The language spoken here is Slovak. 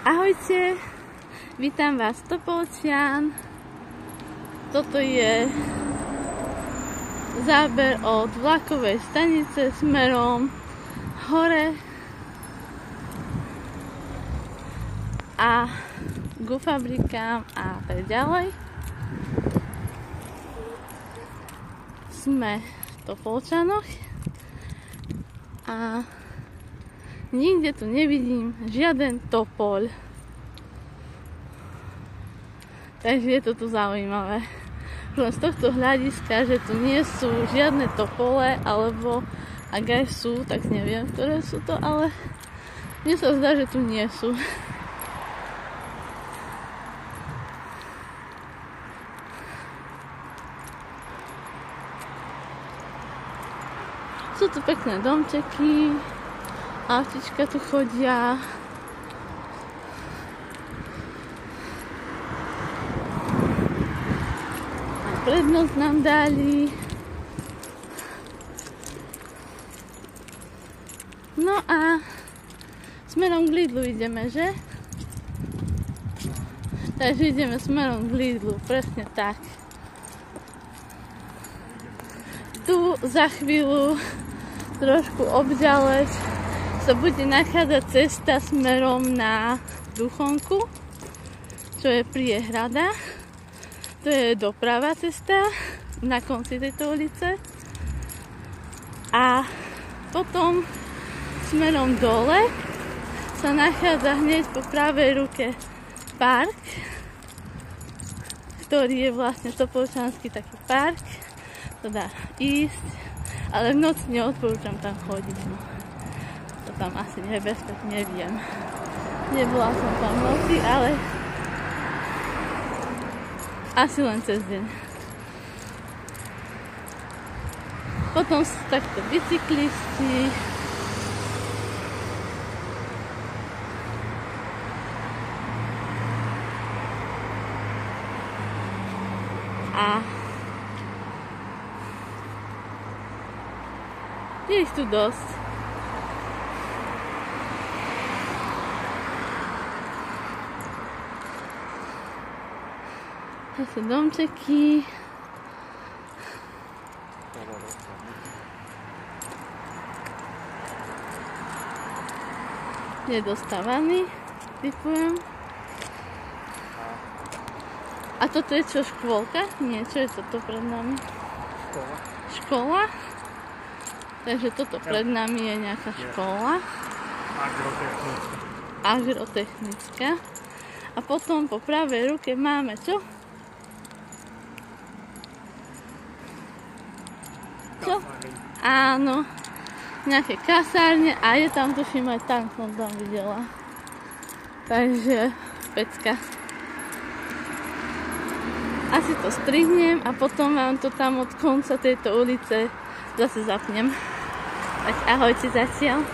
Ahojte, vítam vás Topolčian. Toto je záber od vlakovej stanice smerom hore a ku fabrikám a tak ďalej. Sme v Topolčanoch a nikde tu nevidím žiaden topoľ. Takže je to tu zaujímavé. Z tohto hľadiska, že tu nie sú žiadne topole, alebo ak aj sú, tak neviem, ktoré sú to, ale mne sa zdá, že tu nie sú. Sú tu pekné domčeky, autička tu chodia. A prednosť nám dali. No a smerom k Lidlu ideme, že? Takže ideme smerom k Lidlu, presne tak. Tu za chvíľu trošku obďaleč sa bude nachádzať cesta smerom na Duchonku, čo je priehrada. To je doprava cesta na konci tejto ulice. A potom smerom dole sa nachádza hneď po pravej ruke park, ktorý je vlastne topolčanský taký park. To dá ísť, ale v noci neodporúčam tam chodiť. No. To tam asi nebezpečne, neviem. Nebola som tam v noci, ale asi len cez deň. Potom sú takto bicyklisti. A je ich tu dosť. To sú domčeky. Je dostávaný, typujem. A toto je čo, škôlka? Nie, čo je toto pred nami? Škola? Takže toto pred nami je nejaká škola. Agrotechnická. A potom po pravej ruke máme čo? Čo? Áno. Nejaké kasárne a je tam, tuším, aj tank som tam videla. Takže pecka. Asi to strihnem a potom vám to tam od konca tejto ulice zase zapnem. Tak ahojte zatiaľ.